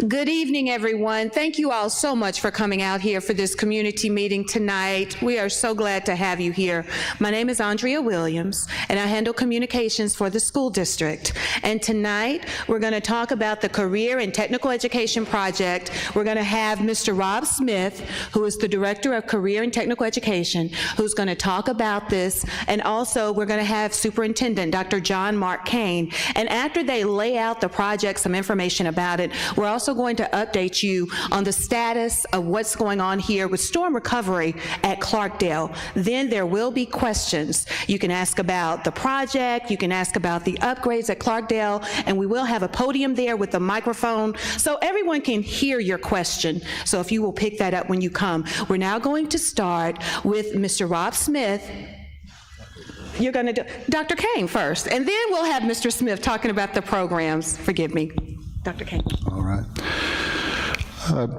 Good evening, everyone. Thank you all so much for coming out here for this community meeting tonight. We are so glad to have you here. My name is Andrea Williams, and I handle communications for the school district. And tonight, we're going to talk about the Career and Technical Education Project. We're going to have Mr. Rob Smith, who is the Director of Career and Technical Education, who's going to talk about this. And also, we're going to have Superintendent Dr. John Mark Kane. And after they lay out the project, some information about it, we're also going to update you on the status of what's going on here with storm recovery at Clarkdale. Then there will be questions. You can ask about the project, you can ask about the upgrades at Clarkdale, and we will have a podium there with a microphone so everyone can hear your question. So if you will pick that up when you come. We're now going to start with Mr. Rob Smith. You're going to do Dr. Kane first, and then we'll have Mr. Smith talking about the programs. Forgive me. Dr. Kane. All right.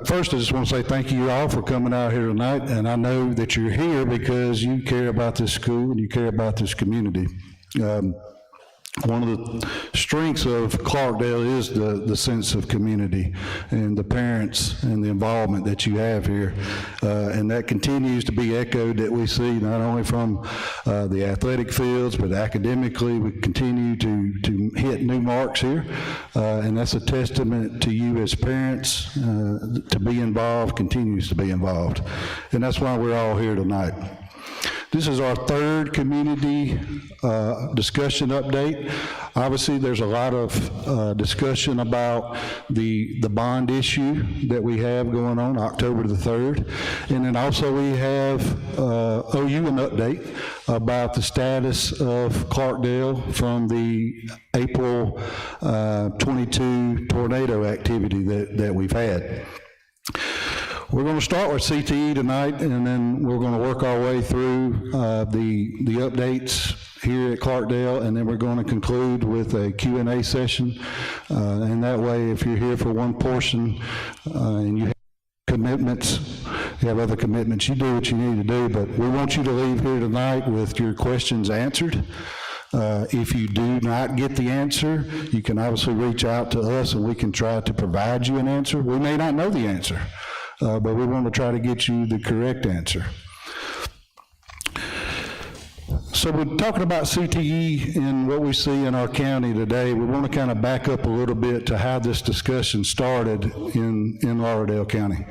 First, I just want to say thank you all for coming out here tonight, and I know that you're here because you care about this school and you care about this community. One of the strengths of Clarkdale is the sense of community and the parents and the involvement that you have here. And that continues to be echoed that we see not only from the athletic fields, but academically we continue to hit new marks here. And that's a testament to you as parents to be involved, continues to be involved. And that's why we're all here tonight. This is our third community discussion update. Obviously, there's a lot of discussion about the bond issue that we have going on October the 3rd. And then also we have owe you an update about the status of Clarkdale from the April 22 tornado activity that we've had. We're going to start with CTE tonight, and then we're going to work our way through the updates here at Clarkdale, and then we're going to conclude with a Q&A session. And that way, if you're here for one portion and you have commitments, you have other commitments, you do what you need to do, but we want you to leave here tonight with your questions answered. If you do not get the answer, you can obviously reach out to us and we can try to provide you an answer. We may not know the answer. But we want to try to get you the correct answer. So we're talking about CTE and what we see in our county today. We want to kind of back up a little bit to how this discussion started in Lauderdale County.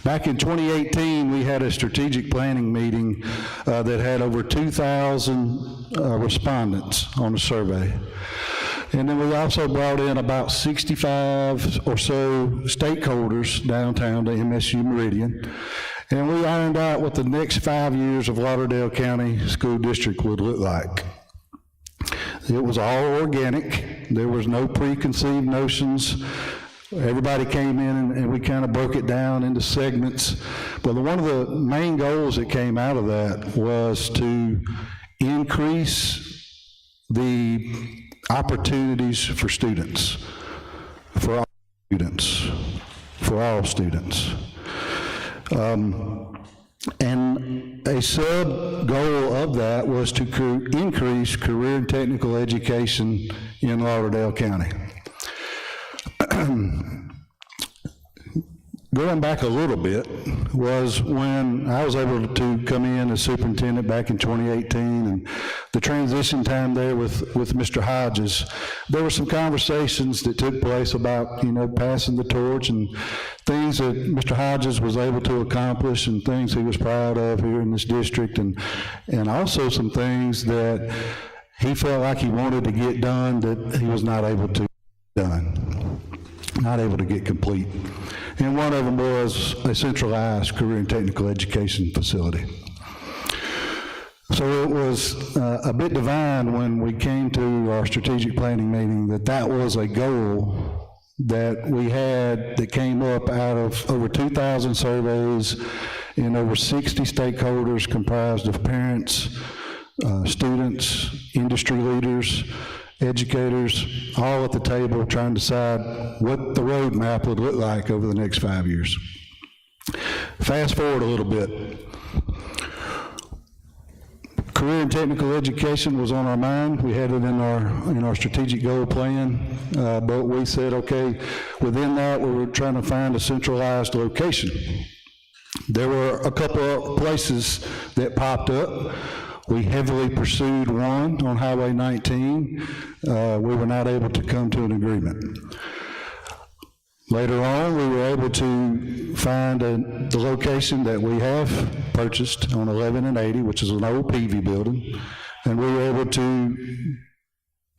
Back in 2018, we had a strategic planning meeting that had over 2,000 respondents on the survey. And then we also brought in about 65 or so stakeholders downtown to MSU Meridian. And we ironed out what the next 5 years of Lauderdale County School District would look like. It was all organic. There was no preconceived notions. Everybody came in and we kind of broke it down into segments. But one of the main goals that came out of that was to increase the opportunities for students, for all students. And a sub-goal of that was to increase career and technical education in Lauderdale County. Going back a little bit was when I was able to come in as superintendent back in 2018, and the transition time there with Mr. Hodges, there were some conversations that took place about, passing the torch and things that Mr. Hodges was able to accomplish and things he was proud of here in this district, and also some things that he felt like he wanted to get done that he was not able to get done, not able to get complete. And one of them was a centralized career and technical education facility. So it was a bit divine when we came to our strategic planning meeting that was a goal that we had that came up out of over 2,000 surveys and over 60 stakeholders comprised of parents, students, industry leaders, educators, all at the table trying to decide what the roadmap would look like over the next 5 years. Fast forward a little bit. Career and technical education was on our mind. We had it in our strategic goal plan, but we said, okay, within that, we were trying to find a centralized location. There were a couple of places that popped up. We heavily pursued one on Highway 19. We were not able to come to an agreement. Later on, we were able to find the location that we have purchased on 11 and 80, which is an old PV building, and we were able to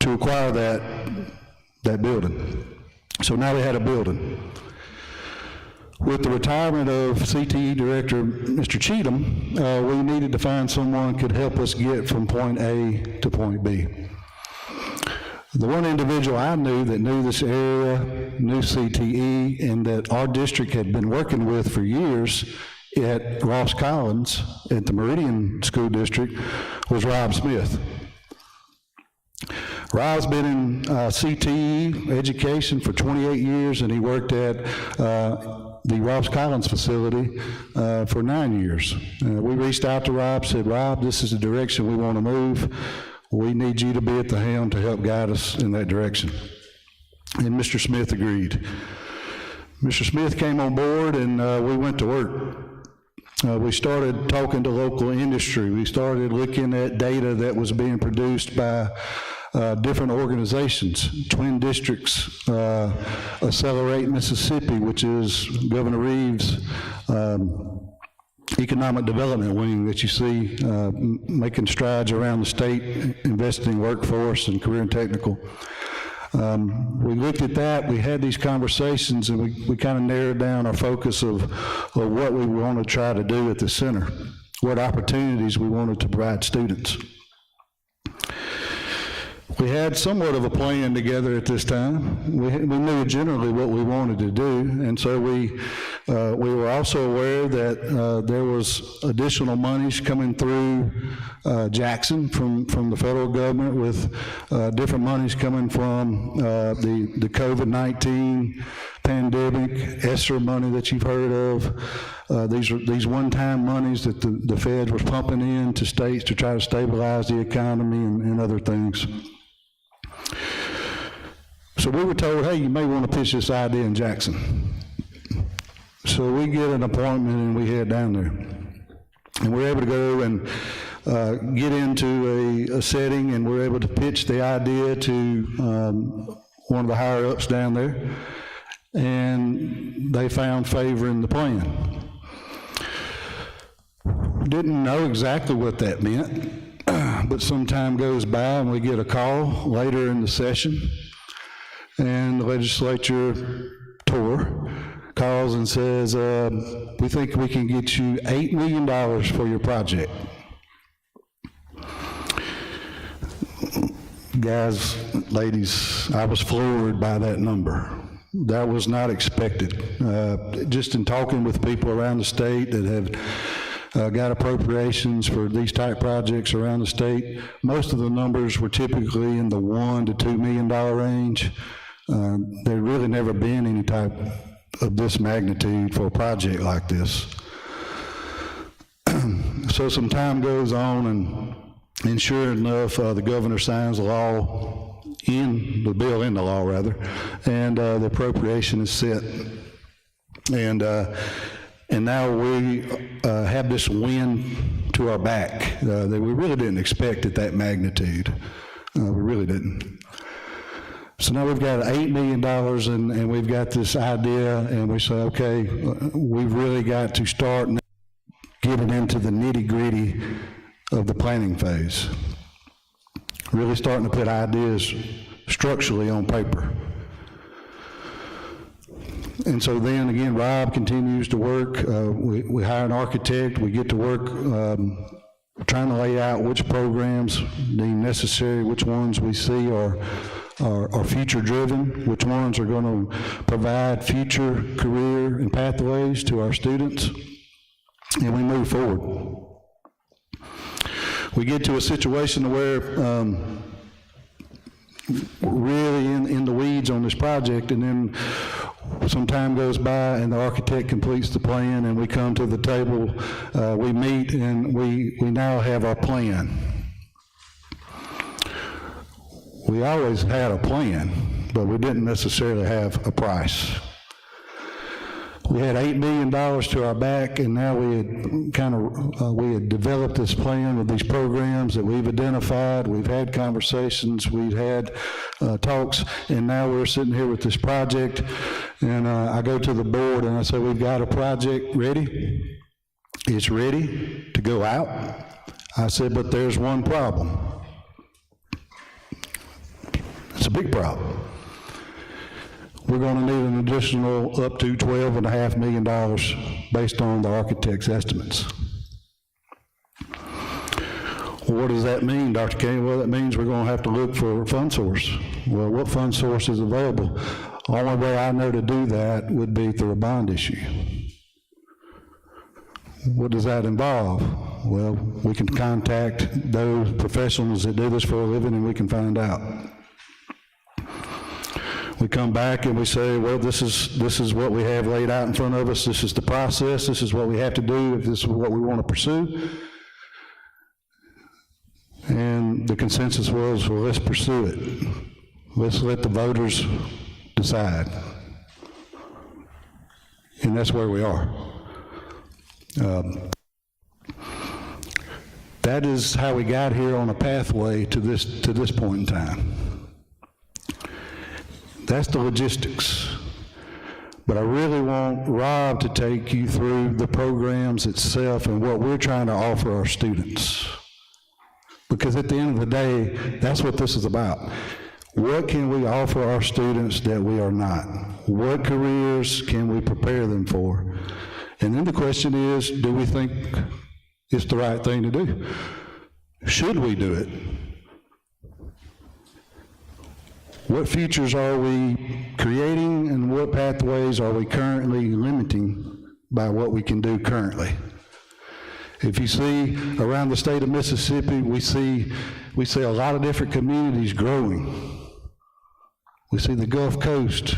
acquire that building. So now we had a building. With the retirement of CTE Director, Mr. Cheatham, we needed to find someone who could help us get from point A to point B. The one individual I knew that knew this area, knew CTE, and that our district had been working with for years at Ross Collins at the Meridian School District was Rob Smith. Rob's been in CTE education for 28 years, and he worked at the Ross Collins facility for 9 years. We reached out to Rob, said, Rob, this is the direction we want to move. We need you to be at the helm to help guide us in that direction. And Mr. Smith agreed. Mr. Smith came on board, and we went to work. We started talking to local industry. We started looking at data that was being produced by different organizations. Twin Districts, Accelerate Mississippi, which is Governor Reeves' economic development wing that you see making strides around the state, investing in workforce and career and technical. We looked at that, we had these conversations, and we kind of narrowed down our focus of what we want to try to do at the center, what opportunities we wanted to provide students. We had somewhat of a plan together at this time. We knew generally what we wanted to do, and so we were also aware that there was additional monies coming through Jackson from the federal government, with different monies coming from the COVID-19 pandemic, ESSER money that you've heard of. These one-time monies that the feds were pumping in to states to try to stabilize the economy and other things. So we were told, hey, you may want to pitch this idea in Jackson. So we get an appointment and we head down there. And we're able to go and get into a setting, and we're able to pitch the idea to one of the higher ups down there, and they found favor in the plan. Didn't know exactly what that meant, but some time goes by and we get a call later in the session, and the legislature calls and says, we think we can get you $8 million for your project. Guys, ladies, I was floored by that number. That was not expected. Just in talking with people around the state that have got appropriations for these type projects around the state, most of the numbers were typically in the $1 to $2 million range. There really never been any type of this magnitude for a project like this. So some time goes on, and sure enough, the governor signs the bill into law, and the appropriation is set. And now we have this wind to our back that we really didn't expect at that magnitude. We really didn't. So now we've got $8 million, and we've got this idea, and we say, okay, we've really got to start getting into the nitty-gritty of the planning phase. Really starting to put ideas structurally on paper. And so then again, Rob continues to work. We hire an architect. We get to work trying to lay out which programs deem necessary, which ones we see are future driven, which ones are going to provide future career and pathways to our students, and we move forward. We get to a situation where we're really in the weeds on this project, and then some time goes by and the architect completes the plan, and we come to the table, we meet, and we now have our plan. We always had a plan, but we didn't necessarily have a price. We had $8 million to our back, and now we had developed this plan with these programs that we've identified. We've had conversations, we've had talks, and now we're sitting here with this project. And I go to the board and I say, we've got a project ready. It's ready to go out. I said, but there's one problem. It's a big problem. We're going to need an additional up to $12.5 million based on the architect's estimates. Well, what does that mean, Dr. Kane? Well, that means we're going to have to look for a fund source. Well, what fund source is available? The only way I know to do that would be through a bond issue. What does that involve? Well, we can contact those professionals that do this for a living and we can find out. We come back and we say, well, this is what we have laid out in front of us. This is the process. This is what we have to do if this is what we want to pursue. And the consensus was, well, let's pursue it. Let's let the voters decide. And that's where we are. That is how we got here on a pathway to this point in time. That's the logistics. But I really want Rob to take you through the programs itself and what we're trying to offer our students. Because at the end of the day, that's what this is about. What can we offer our students that we are not? What careers can we prepare them for? And then the question is, do we think it's the right thing to do? Should we do it? What futures are we creating and what pathways are we currently limiting by what we can do currently? If you see around the state of Mississippi, we see a lot of different communities growing. We see the Gulf Coast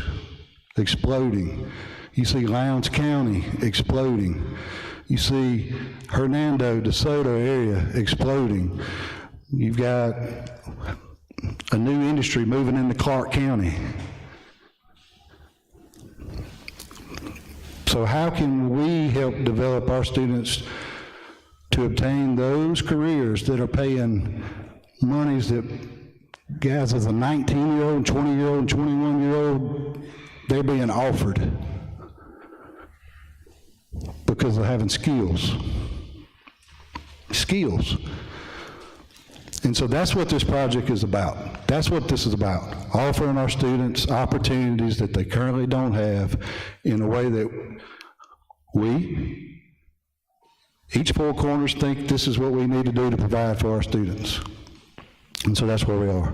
exploding. You see Lowndes County exploding. You see Hernando, DeSoto area exploding. You've got a new industry moving into Clark County. So how can we help develop our students to obtain those careers that are paying monies that guys as a 19-year-old, 20-year-old, and 21-year-old, they're being offered because of having skills. Skills. And so that's what this project is about. That's what this is about, offering our students opportunities that they currently don't have in a way that we, each four corners, think this is what we need to do to provide for our students. And so that's where we are.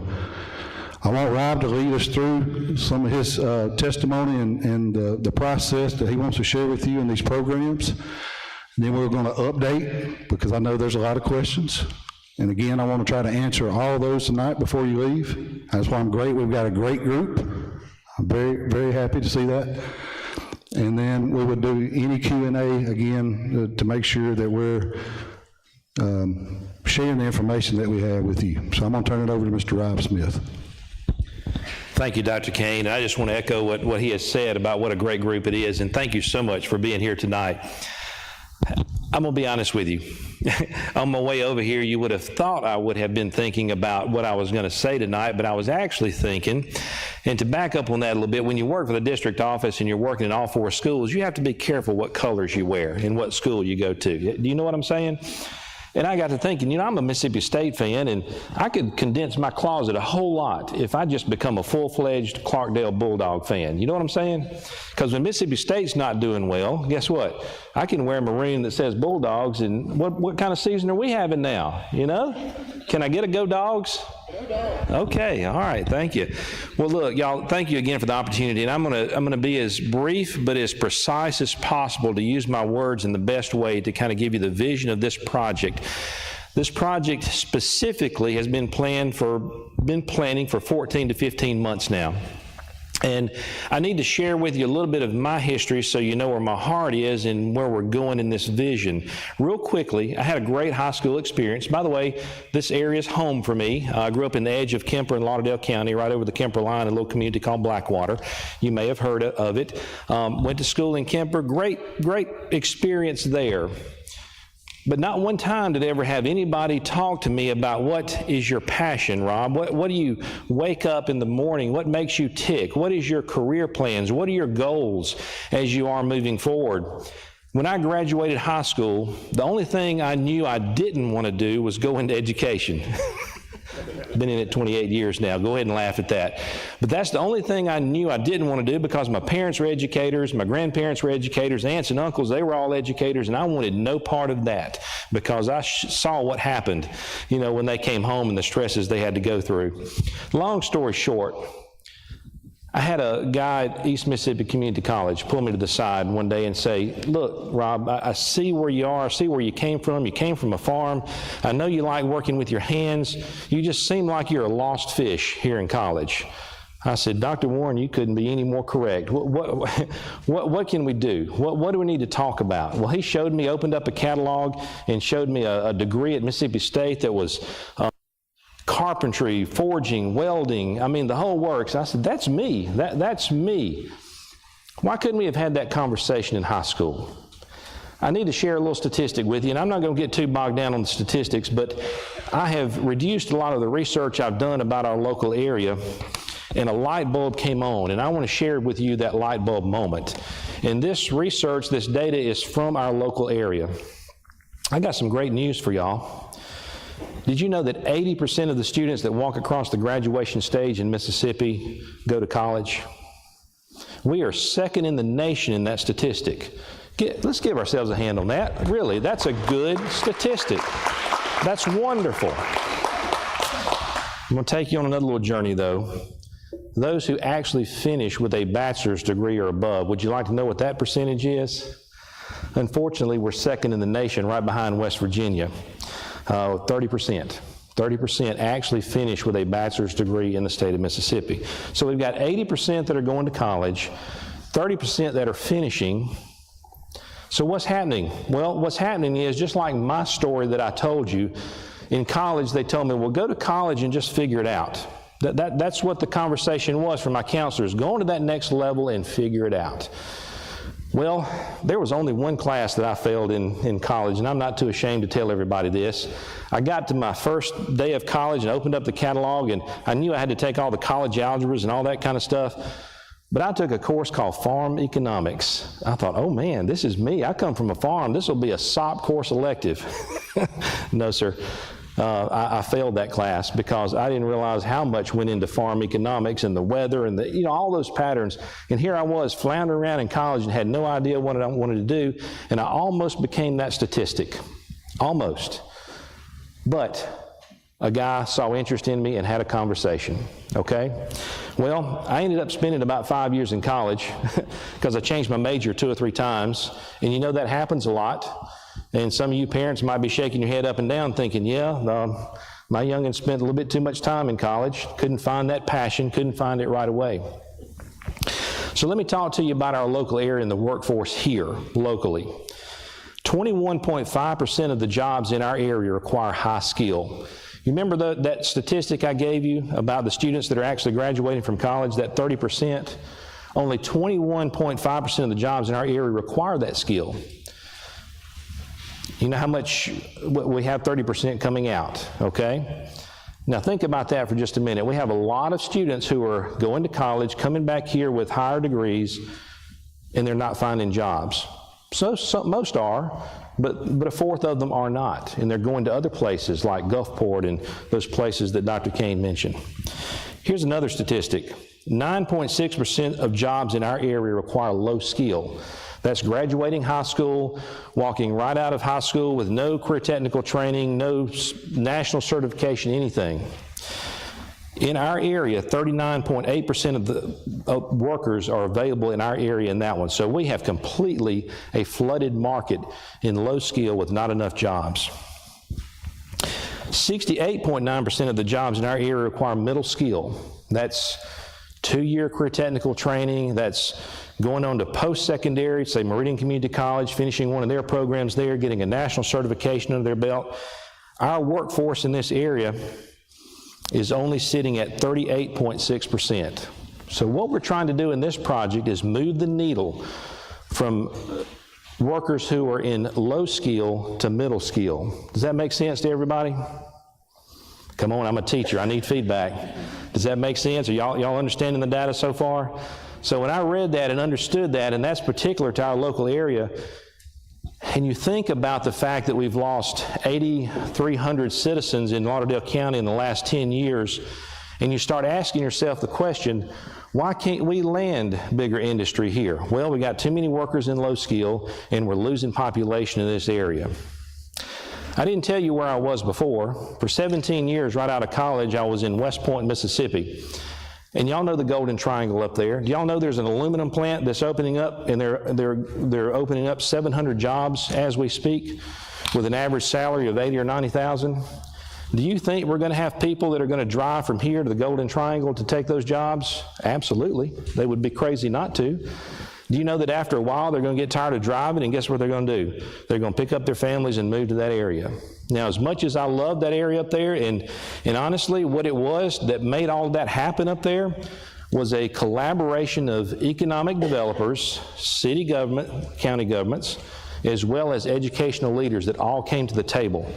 I want Rob to lead us through some of his testimony and the process that he wants to share with you in these programs. And then we're going to update, because I know there's a lot of questions. And again, I want to try to answer all those tonight before you leave. That's why I'm great. We've got a great group. I'm very, very happy to see that. And then we would do any Q&A again to make sure that we're sharing the information that we have with you. So I'm going to turn it over to Mr. Rob Smith. Thank you, Dr. Kane. I just want to echo what he has said about what a great group it is, and thank you so much for being here tonight. I'm going to be honest with you. On my way over here, you would have thought I would have been thinking about what I was going to say tonight, but I was actually thinking, and to back up on that a little bit, when you work for the district office and you're working in all four schools, you have to be careful what colors you wear and what school you go to. Do you know what I'm saying? And I got to thinking, I'm a Mississippi State fan, and I could condense my closet a whole lot if I just become a full-fledged Clarkdale Bulldog fan. You know what I'm saying? Because when Mississippi State's not doing well, guess what? I can wear a maroon that says Bulldogs, and what kind of season are we having now, you know? Can I get a Go Dogs? Okay, all right, thank you. Well, look, y'all, thank you again for the opportunity, and I'm gonna be as brief but as precise as possible to use my words in the best way to kind of give you the vision of this project. This project specifically has been planning for 14 to 15 months now. And I need to share with you a little bit of my history so you know where my heart is and where we're going in this vision. Real quickly, I had a great high school experience. By the way, this area is home for me. I grew up in the edge of Kemper in Lauderdale County, right over the Kemper line, a little community called Blackwater. You may have heard of it. Went to school in Kemper. Great experience there. But not one time did I ever have anybody talk to me about what is your passion, Rob? What do you wake up in the morning? What makes you tick? What is your career plans? What are your goals as you are moving forward? When I graduated high school, the only thing I knew I didn't want to do was go into education. Been in it 28 years now. Go ahead and laugh at that. But that's the only thing I knew I didn't want to do because my parents were educators, my grandparents were educators, aunts and uncles, they were all educators, and I wanted no part of that because I saw what happened, when they came home and the stresses they had to go through. Long story short, I had a guy at East Mississippi Community College pull me to the side one day and say, "Look, Rob, I see where you are. I see where you came from. You came from a farm. I know you like working with your hands. You just seem like you're a lost fish here in college." I said, "Dr. Warren, you couldn't be any more correct. What can we do? What do we need to talk about?" Well, he showed me, opened up a catalog and showed me a degree at Mississippi State that was carpentry, forging, welding, I mean, the whole works. I said, that's me. That's me. Why couldn't we have had that conversation in high school? I need to share a little statistic with you, and I'm not going to get too bogged down on the statistics, but I have reduced a lot of the research I've done about our local area, and a light bulb came on, and I want to share with you that light bulb moment. And this research, this data is from our local area. I got some great news for y'all. Did you know that 80% of the students that walk across the graduation stage in Mississippi go to college? We are second in the nation in that statistic. Let's give ourselves a hand on that. Really, that's a good statistic. That's wonderful. I'm going to take you on another little journey, though. Those who actually finish with a bachelor's degree or above, would you like to know what that percentage is? Unfortunately, we're second in the nation, right behind West Virginia. 30%. 30% actually finish with a bachelor's degree in the state of Mississippi. So we've got 80% that are going to college, 30% that are finishing. So what's happening? Well, what's happening is just like my story that I told you. In college, they told me, well, go to college and just figure it out. That's what the conversation was from my counselors. Go on to that next level and figure it out. Well, there was only one class that I failed in college, and I'm not too ashamed to tell everybody this. I got to my first day of college and opened up the catalog, and I knew I had to take all the college algebras and all that kind of stuff, but I took a course called Farm Economics. I thought, oh man, this is me. I come from a farm. This will be a SOP course elective. No, sir. I failed that class because I didn't realize how much went into farm economics and the weather and all those patterns. And here I was floundering around in college and had no idea what I wanted to do. And I almost became that statistic. Almost. But a guy saw interest in me and had a conversation. Okay? Well, I ended up spending about 5 years in college because I changed my major 2 or 3 times. And that happens a lot. And some of you parents might be shaking your head up and down thinking, yeah, my young'un spent a little bit too much time in college, couldn't find that passion, couldn't find it right away. So let me talk to you about our local area and the workforce here locally. 21.5% of the jobs in our area require high skill. You remember that statistic I gave you about the students that are actually graduating from college, that 30%? Only 21.5% of the jobs in our area require that skill. You know how much we have 30% coming out, okay? Now think about that for just a minute. We have a lot of students who are going to college, coming back here with higher degrees, and they're not finding jobs. So most are, but a fourth of them are not, and they're going to other places like Gulfport and those places that Dr. Kane mentioned. Here's another statistic. 9.6% of jobs in our area require low skill. That's graduating high school, walking right out of high school with no career technical training, no national certification, anything. In our area, 39.8% of the workers are available in our area in that one. So we have completely a flooded market in low skill with not enough jobs. 68.9% of the jobs in our area require middle skill. That's 2-year career technical training, that's going on to post-secondary, say Meridian Community College, finishing one of their programs there, getting a national certification under their belt. Our workforce in this area is only sitting at 38.6%. So what we're trying to do in this project is move the needle from workers who are in low skill to middle skill. Does that make sense to everybody? Come on, I'm a teacher, I need feedback. Does that make sense? Are y'all understanding the data so far? So when I read that and understood that, and that's particular to our local area, and you think about the fact that we've lost 8,300 citizens in Lauderdale County in the last 10 years, and you start asking yourself the question, why can't we land bigger industry here? Well, we got too many workers in low skill, and we're losing population in this area. I didn't tell you where I was before. For 17 years, right out of college, I was in West Point, Mississippi. And y'all know the Golden Triangle up there. Do y'all know there's an aluminum plant that's opening up, and they're opening up 700 jobs as we speak, with an average salary of $80,000 or $90,000? Do you think we're going to have people that are going to drive from here to the Golden Triangle to take those jobs? Absolutely. They would be crazy not to. Do you know that after a while they're going to get tired of driving, and guess what they're going to do? They're going to pick up their families and move to that area. Now, as much as I love that area up there, and honestly, what it was that made all of that happen up there was a collaboration of economic developers, city government, county governments, as well as educational leaders that all came to the table.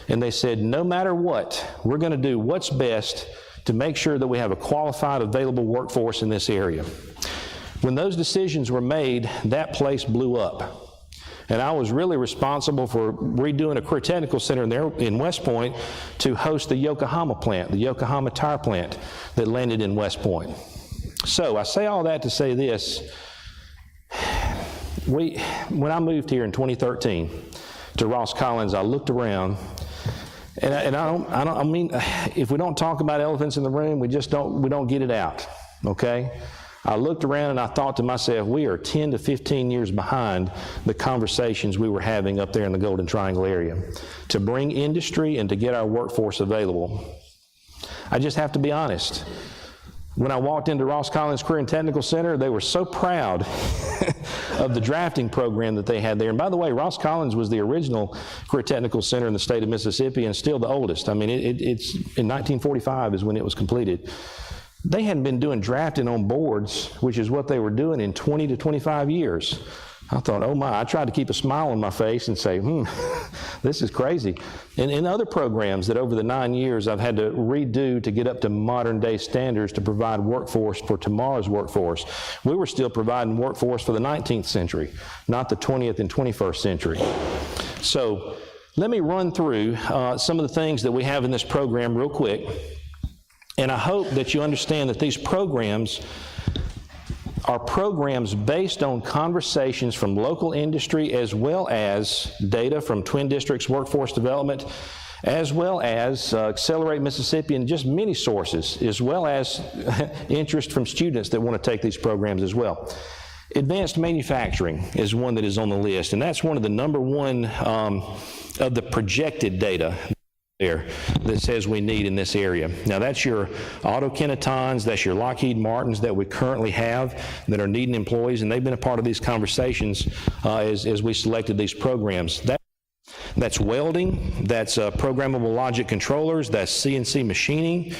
And they said, no matter what, we're going to do what's best to make sure that we have a qualified, available workforce in this area. When those decisions were made, that place blew up. And I was really responsible for redoing a career technical center there in West Point to host the Yokohama plant, the Yokohama tire plant that landed in West Point. So I say all that to say this. When I moved here in 2013 to Ross Collins, I looked around, and I mean, if we don't talk about elephants in the room, we don't get it out, okay? I looked around and I thought to myself, we are 10 to 15 years behind the conversations we were having up there in the Golden Triangle area to bring industry and to get our workforce available. I just have to be honest. When I walked into Ross Collins Career and Technical Center, they were so proud of the drafting program that they had there. And by the way, Ross Collins was the original career technical center in the state of Mississippi and still the oldest. I mean, it's in 1945 is when it was completed. They hadn't been doing drafting on boards, which is what they were doing in 20 to 25 years. I thought, oh my, I tried to keep a smile on my face and say, this is crazy. And in other programs that over the 9 years I've had to redo to get up to modern day standards to provide workforce for tomorrow's workforce, we were still providing workforce for the 19th century, not the 20th and 21st century. So let me run through some of the things that we have in this program real quick. And I hope that you understand that these programs are programs based on conversations from local industry as well as data from Twin Districts Workforce Development, as well as Accelerate Mississippi and just many sources, as well as interest from students that want to take these programs as well. Advanced manufacturing is one that is on the list, and that's one of the number one of the projected data there that says we need in this area. Now that's your Auto Kineton's, that's your Lockheed Martins that we currently have that are needing employees, and they've been a part of these conversations as we selected these programs. That's welding, that's programmable logic controllers, that's CNC machining.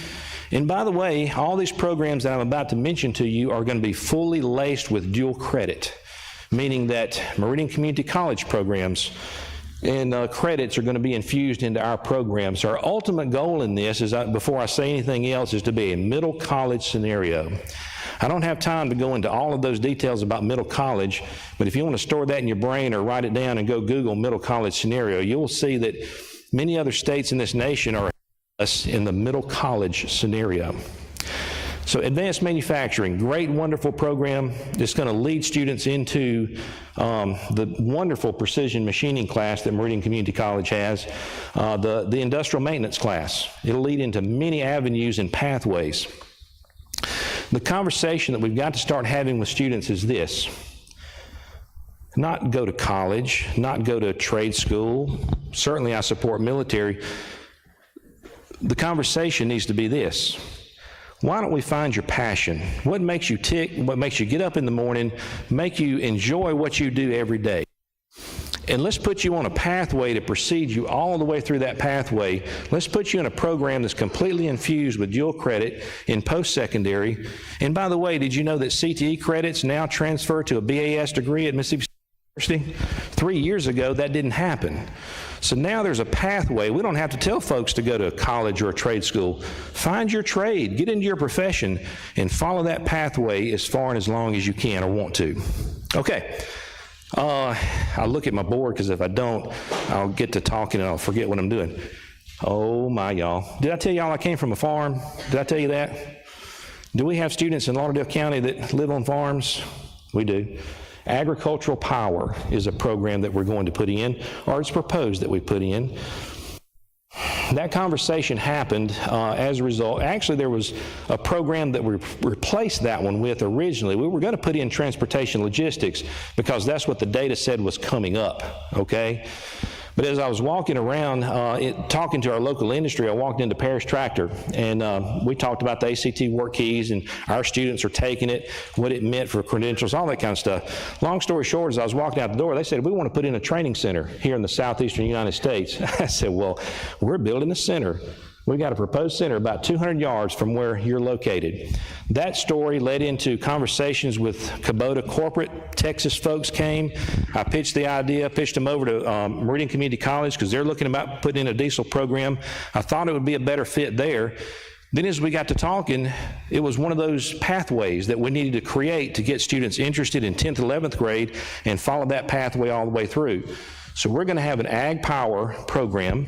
And by the way, all these programs that I'm about to mention to you are going to be fully laced with dual credit, meaning that Meridian Community College programs and credits are going to be infused into our programs. So our ultimate goal in this is, before I say anything else, is to be a middle college scenario. I don't have time to go into all of those details about middle college, but if you want to store that in your brain or write it down and go Google middle college scenario, you'll see that many other states in this nation are in the middle college scenario. So advanced manufacturing, great, wonderful program that's going to lead students into the wonderful precision machining class that Meridian Community College has, the industrial maintenance class. It'll lead into many avenues and pathways. The conversation that we've got to start having with students is this: not go to college, not go to trade school. Certainly I support military. The conversation needs to be this: Why don't we find your passion? What makes you tick? What makes you get up in the morning, make you enjoy what you do every day? And let's put you on a pathway to precede you all the way through that pathway. Let's put you in a program that's completely infused with dual credit in post-secondary. And by the way, did you know that CTE credits now transfer to a BAS degree at Mississippi State University? 3 years ago, that didn't happen. So now there's a pathway. We don't have to tell folks to go to a college or a trade school. Find your trade, get into your profession, and follow that pathway as far and as long as you can or want to. Okay. I'll look at my board, because if I don't, I'll get to talking and I'll forget what I'm doing. Oh my, y'all. Did I tell y'all I came from a farm? Did I tell you that? Do we have students in Lauderdale County that live on farms? We do. Agricultural Power is a program that we're going to put in, or it's proposed that we put in. That conversation happened as a result. Actually, there was a program that we replaced that one with originally. We were going to put in transportation logistics because that's what the data said was coming up, okay? But as I was walking around talking to our local industry, I walked into Parish Tractor, and we talked about the ACT work keys, and our students are taking it, what it meant for credentials, all that kind of stuff. Long story short, as I was walking out the door, they said, we want to put in a training center here in the southeastern United States. I said, well, we're building a center. We got a proposed center about 200 yards from where you're located. That story led into conversations with Kubota corporate. Texas folks came. I pitched the idea, pitched them over to Meridian Community College because they're looking about putting in a diesel program. I thought it would be a better fit there. Then as we got to talking, it was one of those pathways that we needed to create to get students interested in 10th, 11th grade and follow that pathway all the way through. So we're going to have an Ag Power program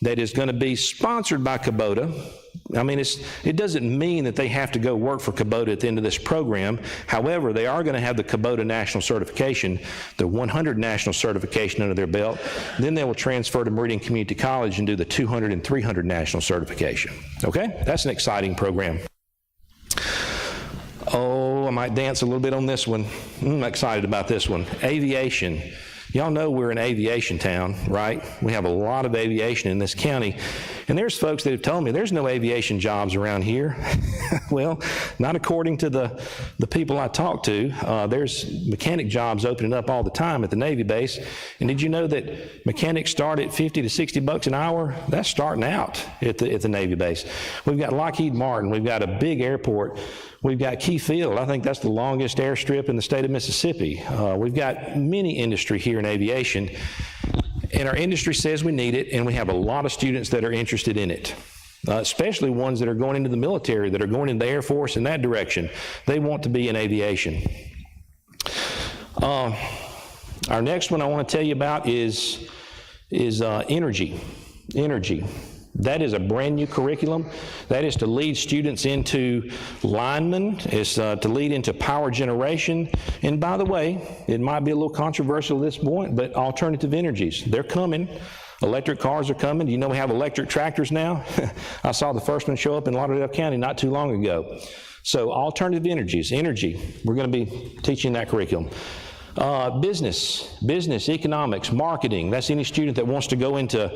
that is going to be sponsored by Kubota. I mean, it doesn't mean that they have to go work for Kubota at the end of this program. However, they are going to have the Kubota National Certification, the 100 National Certification under their belt. Then they will transfer to Meridian Community College and do the 200 and 300 National Certification. Okay? That's an exciting program. Oh, I might dance a little bit on this one. I'm excited about this one. Aviation. Y'all know we're an aviation town, right? We have a lot of aviation in this county. And there's folks that have told me there's no aviation jobs around here. Well, not according to the people I talk to. There's mechanic jobs opening up all the time at the Navy base. And did you know that mechanics start at 50 to 60 bucks an hour? That's starting out at the Navy base. We've got Lockheed Martin. We've got a big airport. We've got Key Field. I think that's the longest airstrip in the state of Mississippi. We've got many industry here in aviation, and our industry says we need it, and we have a lot of students that are interested in it, especially ones that are going into the military, that are going into the Air Force in that direction. They want to be in aviation. Our next one I want to tell you about is energy. Energy. That is a brand new curriculum. That is to lead students into linemen, is to lead into power generation. And by the way, it might be a little controversial at this point, but alternative energies, they're coming. Electric cars are coming. Do you know we have electric tractors now? I saw the first one show up in Lauderdale County not too long ago. So alternative energies, energy, we're going to be teaching that curriculum. Business, economics, marketing, that's any student that wants to go into